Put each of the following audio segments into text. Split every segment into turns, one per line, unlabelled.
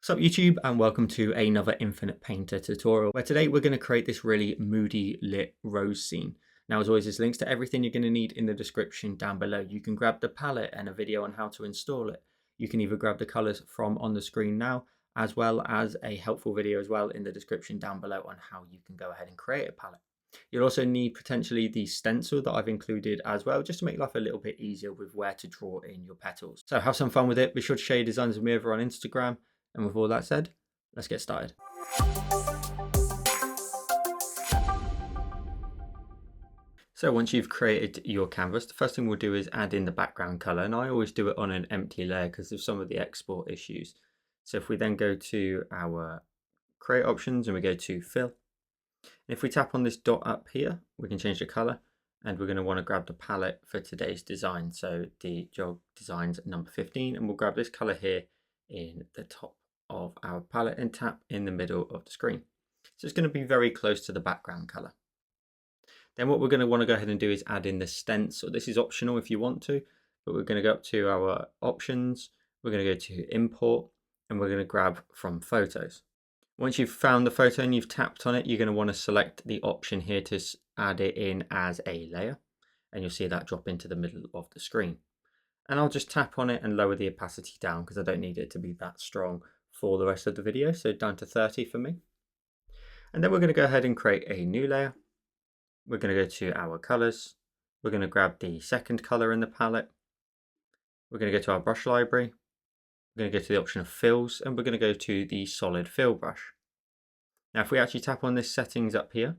What's up YouTube, and welcome to another Infinite Painter tutorial, where today we're going to create this really moody lit rose scene. Now, as always, there's links to everything you're going to need in the description down below. You can grab the palette and a video on how to install it. You can either grab the colors from on the screen now, as well as a helpful video as well in the description down below on how you can go ahead and create a palette. You'll also need potentially the stencil that I've included as well, just to make life a little bit easier with where to draw in your petals. So have some fun with it. Be sure to share your designs with me over on Instagram. And with all that said, let's get started. So once you've created your canvas, the first thing we'll do is add in the background color. And I always do it on an empty layer because of some of the export issues. So if we then go to our create options and we go to fill, and if we tap on this dot up here, we can change the color, and we're going to want to grab the palette for today's design. So the Jog Designs number 15, and we'll grab this color here in the top of our palette and tap in the middle of the screen. So it's going to be very close to the background color. Then what we're going to want to go ahead and do is add in the stencil. This is optional if you want to, but we're going to go up to our options, we're going to go to import, and we're going to grab from photos. Once you've found the photo and you've tapped on it, you're going to want to select the option here to add it in as a layer, and you'll see that drop into the middle of the screen. And I'll just tap on it and lower the opacity down because I don't need it to be that strong for the rest of the video, so down to 30 for me. And then we're going to go ahead and create a new layer. We're going to go to our colors. We're going to grab the second color in the palette. We're going to go to our brush library. We're going to go to the option of fills, and we're going to go to the solid fill brush. Now if we actually tap on this settings up here,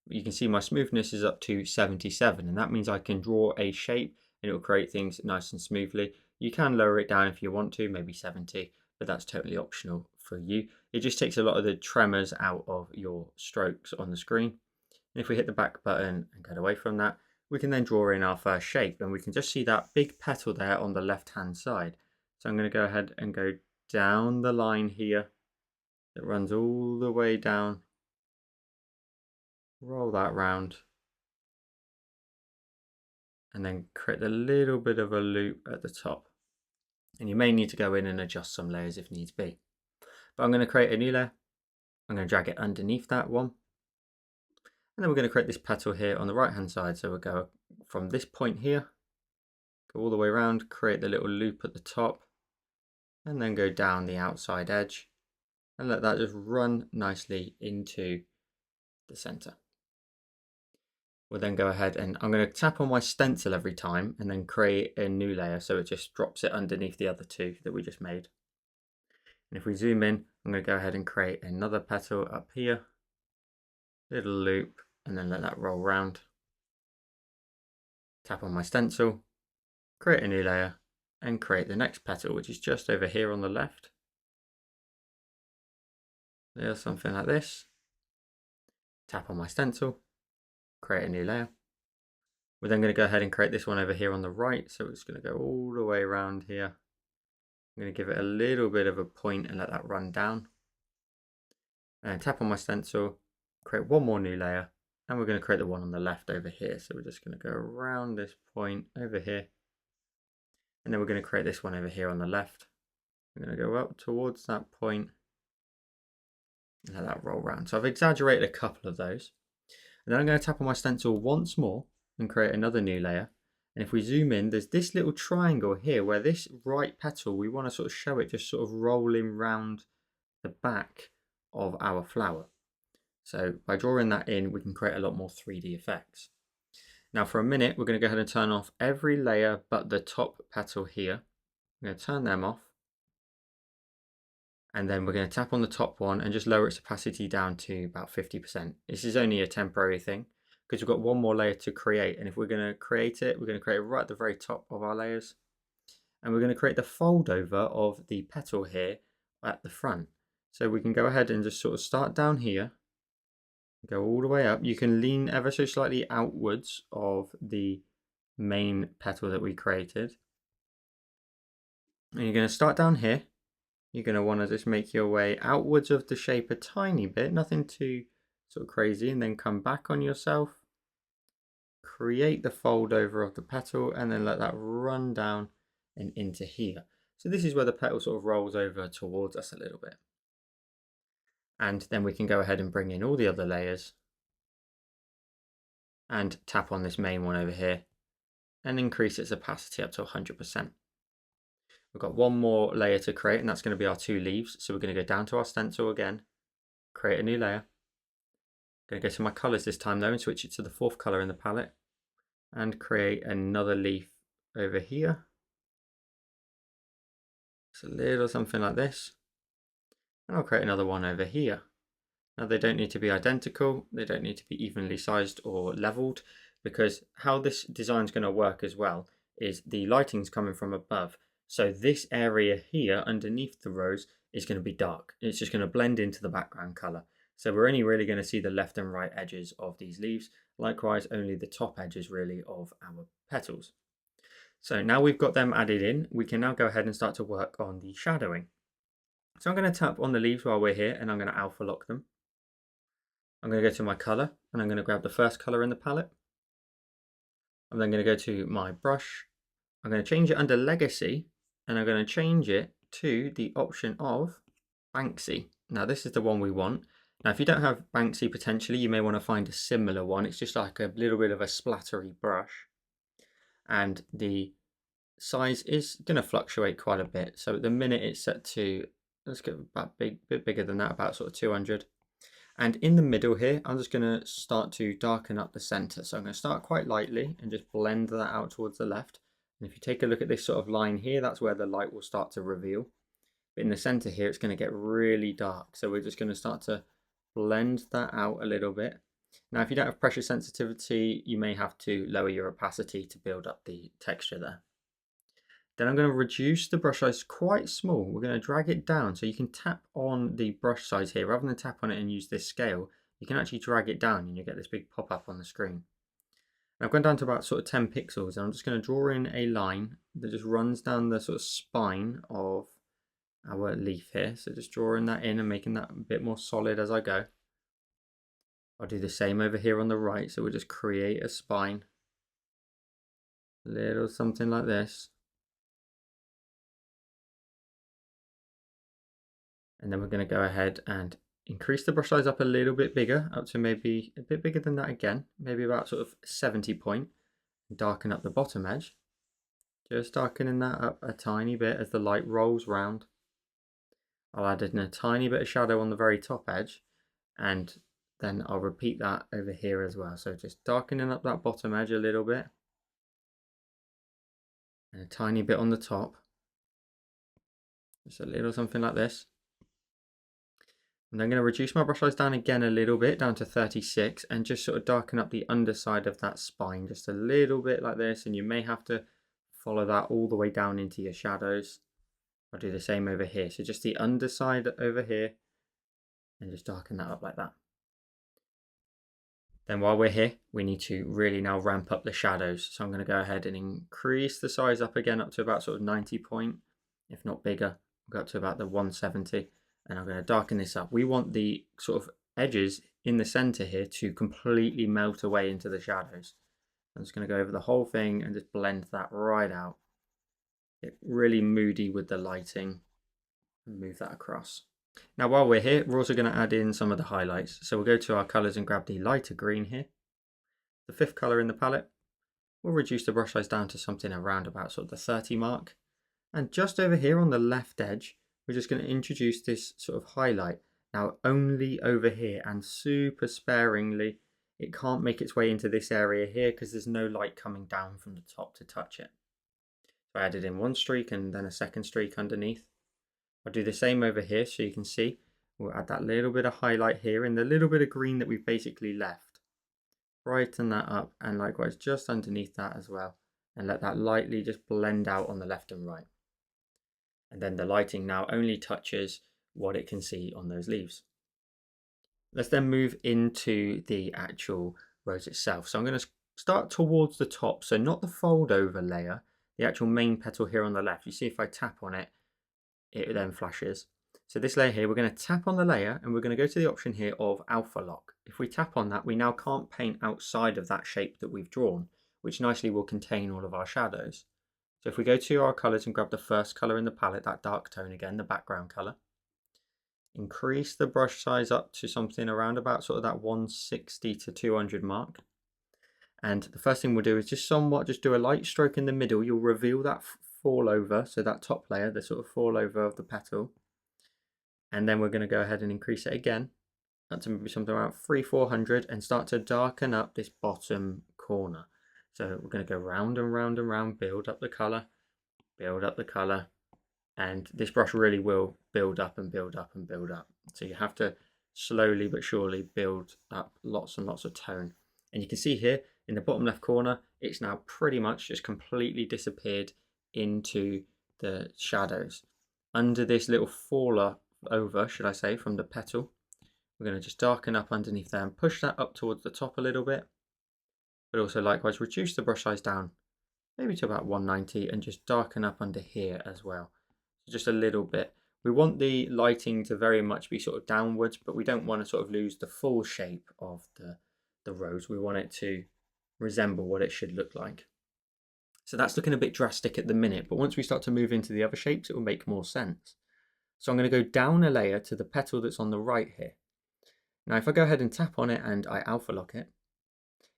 you can see my smoothness is up to 77, and that means I can draw a shape and it will create things nice and smoothly. You can lower it down if you want to, maybe 70, but that's totally optional for you. It just takes a lot of the tremors out of your strokes on the screen. And if we hit the back button and get away from that, we can then draw in our first shape, and we can just see that big petal there on the left hand side. So I'm going to go ahead and go down the line here. It runs all the way down. Roll that round. And then create a little bit of a loop at the top. And you may need to go in and adjust some layers if needs be. But I'm going to create a new layer. I'm going to drag it underneath that one. And then we're going to create this petal here on the right hand side. So we'll go from this point here, go all the way around, create the little loop at the top, and then go down the outside edge and let that just run nicely into the center. We'll then go ahead and I'm going to tap on my stencil every time and then create a new layer, so it just drops it underneath the other two that we just made. And if we zoom in, I'm going to go ahead and create another petal up here, little loop, and then let that roll around. Tap on my stencil, create a new layer, and create the next petal, which is just over here on the left. There's something like this. Tap on my stencil, create a new layer. We're then going to go ahead and create this one over here on the right, so it's going to go all the way around here. I'm going to give it a little bit of a point and let that run down. And tap on my stencil, create one more new layer, and we're going to create the one on the left over here. So we're just going to go around this point over here. And then we're going to create this one over here on the left. We're going to go up towards that point and let that roll around. So I've exaggerated a couple of those. And then I'm going to tap on my stencil once more and create another new layer. And if we zoom in, there's this little triangle here where this right petal, we want to sort of show it just sort of rolling round the back of our flower. So by drawing that in, we can create a lot more 3D effects. Now for a minute, we're going to go ahead and turn off every layer but the top petal here. I'm going to turn them off. And then we're going to tap on the top one and just lower its opacity down to about 50%. This is only a temporary thing because we've got one more layer to create. And if we're going to create it, we're going to create it right at the very top of our layers. And we're going to create the fold over of the petal here at the front. So we can go ahead and just sort of start down here, go all the way up. You can lean ever so slightly outwards of the main petal that we created. And you're going to start down here. You're going to want to just make your way outwards of the shape a tiny bit, nothing too sort of crazy, and then come back on yourself. Create the fold over of the petal and then let that run down and into here. So this is where the petal sort of rolls over towards us a little bit. And then we can go ahead and bring in all the other layers and tap on this main one over here and increase its opacity up to 100%. We've got one more layer to create, and that's going to be our 2 leaves. So we're going to go down to our stencil again, create a new layer. I'm going to go to my colors this time though and switch it to the 4th color in the palette and create another leaf over here. It's a little something like this. And I'll create another one over here. Now they don't need to be identical, they don't need to be evenly sized or leveled, because how this design is going to work as well is the lighting's coming from above. So this area here underneath the rose is going to be dark. It's just going to blend into the background color. So we're only really going to see the left and right edges of these leaves. Likewise, only the top edges really of our petals. So now we've got them added in, we can now go ahead and start to work on the shadowing. So I'm going to tap on the leaves while we're here and I'm going to alpha lock them. I'm going to go to my color and I'm going to grab the 1st color in the palette. I'm then going to go to my brush. I'm going to change it under legacy and I'm going to change it to the option of Banksy. Now this is the one we want. Now if you don't have Banksy potentially, you may want to find a similar one. It's just like a little bit of a splattery brush. And the size is going to fluctuate quite a bit. So at the minute it's set to, let's go about bit bigger than that, about sort of 200. And in the middle here, I'm just going to start to darken up the center. So I'm going to start quite lightly and just blend that out towards the left. And if you take a look at this sort of line here, that's where the light will start to reveal. But in the center here, it's going to get really dark. So we're just going to start to blend that out a little bit. Now, if you don't have pressure sensitivity, you may have to lower your opacity to build up the texture there. Then I'm going to reduce the brush size quite small. We're going to drag it down so you can tap on the brush size here. Rather than tap on it and use this scale, you can actually drag it down and you get this big pop-up on the screen. And I've gone down to about sort of 10 pixels and I'm just going to draw in a line that just runs down the sort of spine of our leaf here. So just drawing that in and making that a bit more solid as I go. I'll do the same over here on the right. So we'll just create a spine. A little something like this. And then we're going to go ahead and increase the brush size up a little bit bigger, up to maybe a bit bigger than that again, maybe about sort of 70 point. Darken up the bottom edge, just darkening that up a tiny bit as the light rolls round. I'll add in a tiny bit of shadow on the very top edge, and then I'll repeat that over here as well. So just darkening up that bottom edge a little bit, and a tiny bit on the top, just a little something like this. And I'm going to reduce my brush size down again a little bit, down to 36, and just sort of darken up the underside of that spine just a little bit like this, and you may have to follow that all the way down into your shadows. I'll do the same over here, so just the underside over here, and just darken that up like that. Then while we're here, we need to really now ramp up the shadows, so I'm going to go ahead and increase the size up again up to about sort of 90 point, if not bigger. We'll go up to about the 170. And I'm going to darken this up. We want the sort of edges in the center here to completely melt away into the shadows. I'm just going to go over the whole thing and just blend that right out. Get really moody with the lighting and move that across. Now while we're here, we're also going to add in some of the highlights. So we'll go to our colors and grab the lighter green here. The 5th color in the palette. We'll reduce the brush size down to something around about sort of the 30 mark. And just over here on the left edge, we're just going to introduce this sort of highlight. Now only over here and super sparingly. It can't make its way into this area here because there's no light coming down from the top to touch it. So I added in one streak and then a second streak underneath. I'll do the same over here so you can see. We'll add that little bit of highlight here and the little bit of green that we've basically left. Brighten that up and likewise just underneath that as well. And let that lightly just blend out on the left and right. And then the lighting now only touches what it can see on those leaves. Let's then move into the actual rose itself. So I'm going to start towards the top, so not the fold over layer, the actual main petal here on the left. You see if I tap on it, it then flashes. So this layer here, we're going to tap on the layer and we're going to go to the option here of alpha lock. If we tap on that, we now can't paint outside of that shape that we've drawn, which nicely will contain all of our shadows. So if we go to our colors and grab the first color in the palette, that dark tone again, the background color, increase the brush size up to something around about sort of that 160 to 200 mark. And the first thing we'll do is just do a light stroke in the middle. You'll reveal that fall over, so that top layer, the sort of fall over of the petal. And then we're going to go ahead and increase it again up to maybe something around 300-400 and start to darken up this bottom corner. So we're going to go round and round and round, build up the color, and this brush really will build up and build up and build up. So you have to slowly but surely build up lots and lots of tone. And you can see here in the bottom left corner, it's now pretty much just completely disappeared into the shadows. Under this little faller over, should I say, from the petal, we're going to just darken up underneath there and push that up towards the top a little bit, but also likewise reduce the brush size down maybe to about 190 and just darken up under here as well. So just a little bit. We want the lighting to very much be sort of downwards, but we don't want to sort of lose the full shape of the rose. We want it to resemble what it should look like. So that's looking a bit drastic at the minute, but once we start to move into the other shapes, it will make more sense. So I'm going to go down a layer to the petal that's on the right here. Now, if I go ahead and tap on it and I alpha lock it,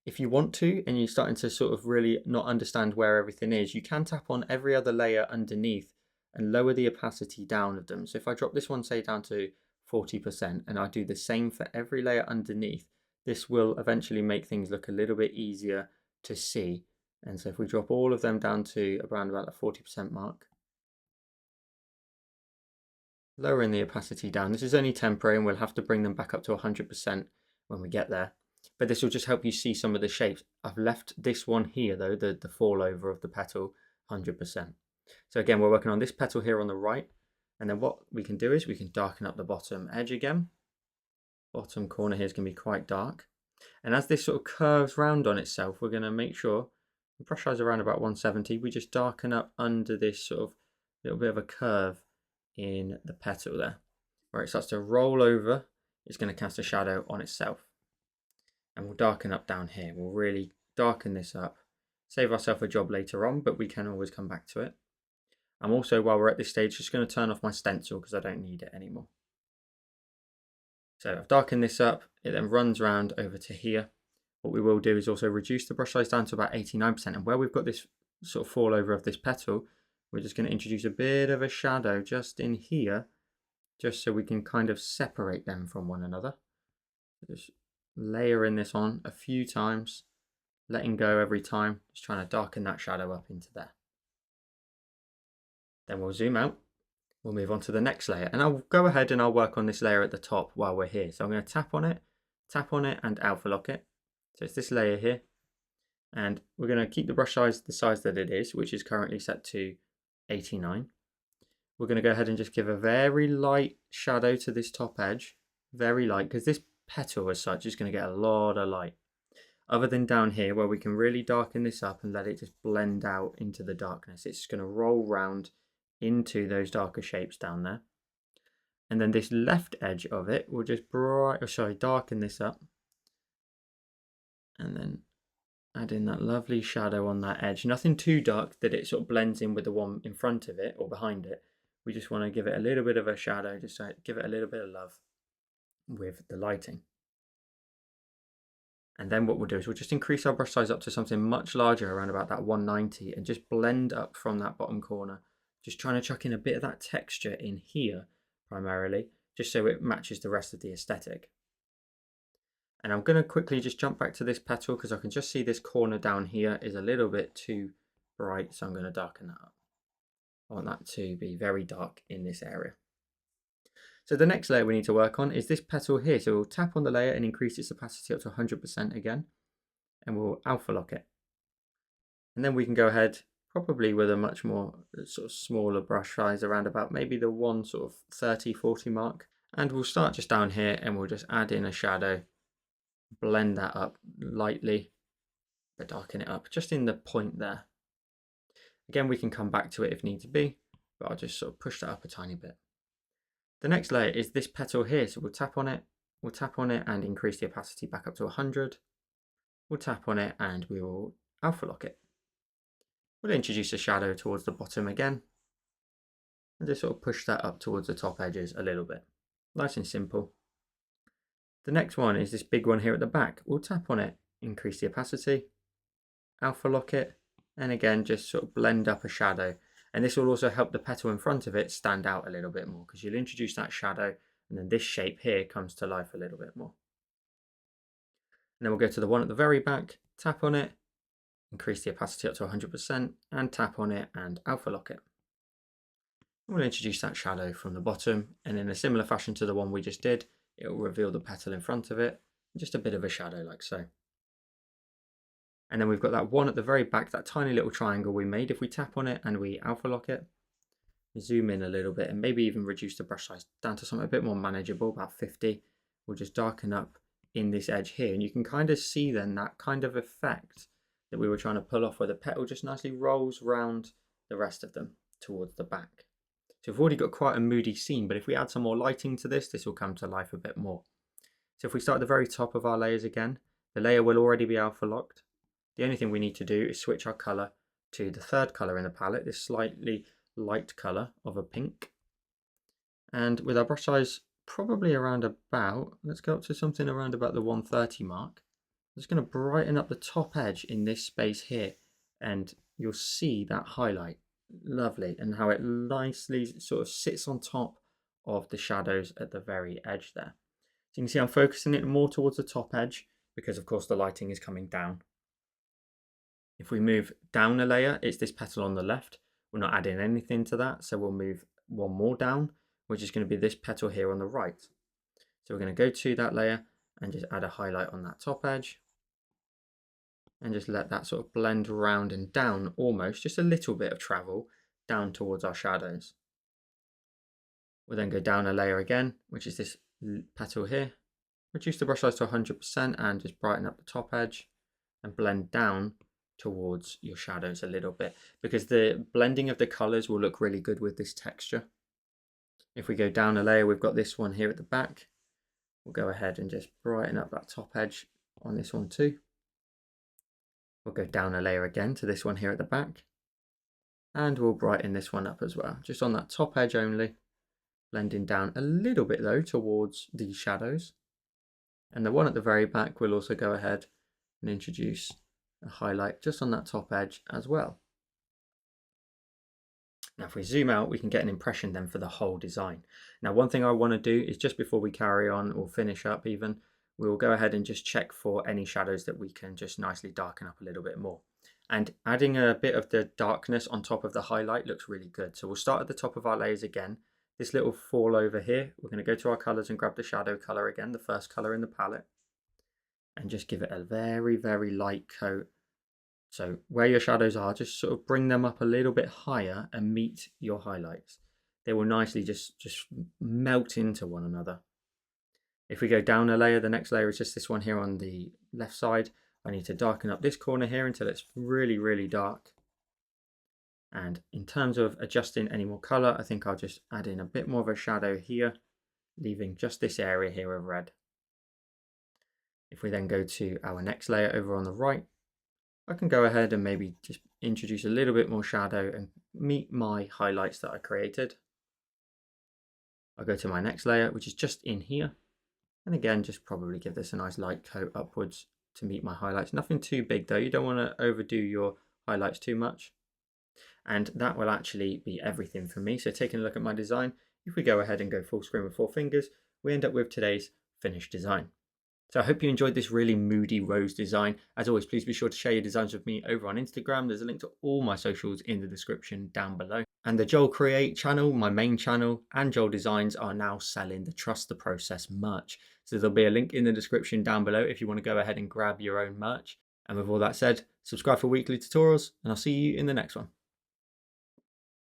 if you want to, and you're starting to sort of really not understand where everything is, you can tap on every other layer underneath and lower the opacity down of them. So if I drop this one, say, down to 40%, and I do the same for every layer underneath, this will eventually make things look a little bit easier to see. And so if we drop all of them down to around about the 40% mark, lowering the opacity down. This is only temporary and we'll have to bring them back up to 100% when we get there. But this will just help you see some of the shapes. I've left this one here though, the fall over of the petal, 100%. So again, we're working on this petal here on the right. And then what we can do is we can darken up the bottom edge again. Bottom corner here is going to be quite dark. And as this sort of curves round on itself, we're going to make sure the brush size around about 170. We just darken up under this sort of little bit of a curve in the petal there, where it starts to roll over. It's going to cast a shadow on itself, and we'll darken up down here. We'll really darken this up, save ourselves a job later on, but we can always come back to it. I'm also, while we're at this stage, just going to turn off my stencil because I don't need it anymore. So I've darkened this up. It then runs round over to here. What we will do is also reduce the brush size down to about 89%, and where we've got this sort of fall over of this petal, we're just going to introduce a bit of a shadow just in here, just so we can kind of separate them from one another. Just layering this on a few times, letting go every time, just trying to darken that shadow up into there. Then we'll zoom out, we'll move on to the next layer, and I'll go ahead and I'll work on this layer at the top while we're here. So I'm going to tap on it and alpha lock it. So it's this layer here, and we're going to keep the brush size the size that it is, which is currently set to 89. We're going to go ahead and just give a very light shadow to this top edge, very light, because this petal as such is going to get a lot of light. Other than down here where we can really darken this up and let it just blend out into the darkness, it's going to roll round into those darker shapes down there. And then this left edge of it will just darken this up, and then add in that lovely shadow on that edge. Nothing too dark that it sort of blends in with the one in front of it or behind it. We just want to give it a little bit of a shadow, just to give it a little bit of love with the lighting. And then what we'll do is we'll just increase our brush size up to something much larger, around about that 190, and just blend up from that bottom corner. Just trying to chuck in a bit of that texture in here primarily, just so it matches the rest of the aesthetic. And I'm going to quickly just jump back to this petal because I can just see this corner down here is a little bit too bright, so I'm going to darken that up. I want that to be very dark in this area. So the next layer we need to work on is this petal here. So we'll tap on the layer and increase its opacity up to 100% again, and we'll alpha lock it. And then we can go ahead, probably with a much more sort of smaller brush size, around about maybe the 130-40 mark. And we'll start just down here and we'll just add in a shadow, blend that up lightly, but darken it up just in the point there. Again, we can come back to it if need to be, but I'll just sort of push that up a tiny bit. The next layer is this petal here, so we'll tap on it and increase the opacity back up to 100. We'll tap on it and we will alpha lock it. We'll introduce a shadow towards the bottom again, and just sort of push that up towards the top edges a little bit. Nice and simple. The next one is this big one here at the back. We'll tap on it, increase the opacity, alpha lock it, and again just sort of blend up a shadow. And this will also help the petal in front of it stand out a little bit more, because you'll introduce that shadow and then this shape here comes to life a little bit more. And then we'll go to the one at the very back, tap on it, increase the opacity up to 100%, and tap on it and alpha lock it. We'll introduce that shadow from the bottom, and in a similar fashion to the one we just did, it will reveal the petal in front of it, just a bit of a shadow like so. And then we've got that one at the very back, that tiny little triangle we made. If we tap on it and we alpha lock it, zoom in a little bit and maybe even reduce the brush size down to something a bit more manageable, about 50. We'll just darken up in this edge here, and you can kind of see then that kind of effect that we were trying to pull off, where the petal just nicely rolls round the rest of them towards the back. So we've already got quite a moody scene, but if we add some more lighting to this, this will come to life a bit more. So if we start at the very top of our layers again, the layer will already be alpha locked. The only thing we need to do is switch our colour to the third colour in the palette, this slightly light colour of a pink. And with our brush size probably around about, let's go up to something around about the 130 mark. I'm just going to brighten up the top edge in this space here, and you'll see that highlight. Lovely, and how it nicely sort of sits on top of the shadows at the very edge there. So you can see I'm focusing it more towards the top edge because of course the lighting is coming down. If we move down a layer, it's this petal on the left. We're not adding anything to that, so we'll move one more down, which is going to be this petal here on the right. So we're going to go to that layer and just add a highlight on that top edge, and just let that sort of blend around and down, almost just a little bit of travel down towards our shadows. We'll then go down a layer again, which is this petal here. Reduce the brush size to 100% and just brighten up the top edge and blend down towards your shadows a little bit, because the blending of the colors will look really good with this texture. If we go down a layer, we've got this one here at the back. We'll go ahead and just brighten up that top edge on this one too. We'll go down a layer again to this one here at the back, and we'll brighten this one up as well, just on that top edge only, blending down a little bit though towards the shadows. And the one at the very back, we'll also go ahead and introduce a highlight just on that top edge as well. Now if we zoom out, we can get an impression then for the whole design. Now one thing I want to do is, just before we carry on or finish up even, we'll go ahead and just check for any shadows that we can just nicely darken up a little bit more. And adding a bit of the darkness on top of the highlight looks really good. So we'll start at the top of our layers again. This little fall over here, we're going to go to our colours and grab the shadow colour again, the first colour in the palette, and just give it a very, very light coat. So where your shadows are, just sort of bring them up a little bit higher and meet your highlights. They will nicely just melt into one another. If we go down a layer, the next layer is just this one here on the left side. I need to darken up this corner here until it's really, really dark. And in terms of adjusting any more color, I think I'll just add in a bit more of a shadow here, leaving just this area here of red. If we then go to our next layer over on the right, I can go ahead and maybe just introduce a little bit more shadow and meet my highlights that I created. I'll go to my next layer, which is just in here. And again, just probably give this a nice light coat upwards to meet my highlights. Nothing too big though, you don't want to overdo your highlights too much. And that will actually be everything for me. So taking a look at my design, if we go ahead and go full screen with 4 fingers, we end up with today's finished design. So I hope you enjoyed this really moody rose design. As always, please be sure to share your designs with me over on Instagram. There's a link to all my socials in the description down below. And the Joel Create channel, my main channel, and Joel Designs are now selling the Trust the Process merch. So there'll be a link in the description down below if you want to go ahead and grab your own merch. And with all that said, subscribe for weekly tutorials, and I'll see you in the next one.